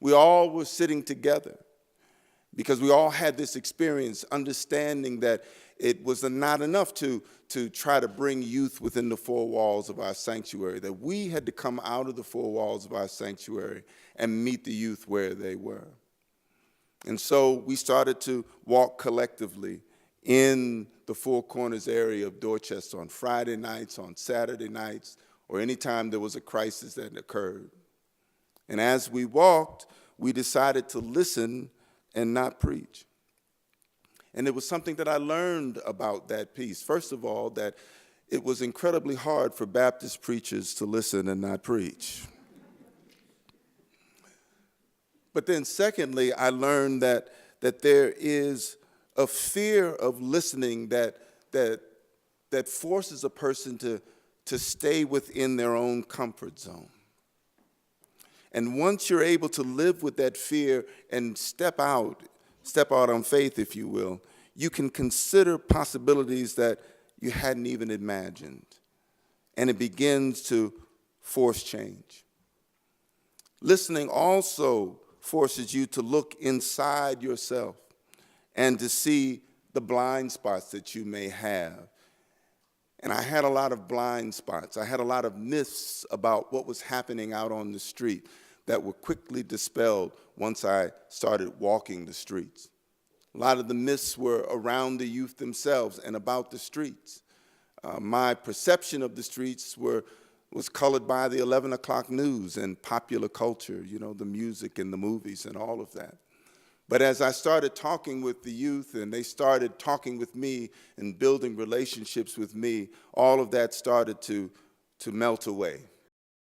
we all were sitting together because we all had this experience, understanding that it was not enough to try to bring youth within the four walls of our sanctuary, that we had to come out of the four walls of our sanctuary and meet the youth where they were. And so we started to walk collectively in the Four Corners area of Dorchester on Friday nights, on Saturday nights, or anytime there was a crisis that occurred. And as we walked, we decided to listen and not preach. And it was something that I learned about that piece. First of all, that it was incredibly hard for Baptist preachers to listen and not preach. But then secondly, I learned that there is a fear of listening that forces a person to stay within their own comfort zone. And once you're able to live with that fear and step out on faith, if you will, you can consider possibilities that you hadn't even imagined. And it begins to force change. Listening also forces you to look inside yourself and to see the blind spots that you may have. And I had a lot of blind spots. I had a lot of myths about what was happening out on the street that were quickly dispelled once I started walking the streets. A lot of the myths were around the youth themselves and about the streets. My perception of the streets was colored by the 11 o'clock news and popular culture, the music and the movies and all of that. But as I started talking with the youth and they started talking with me and building relationships with me, all of that started to melt away.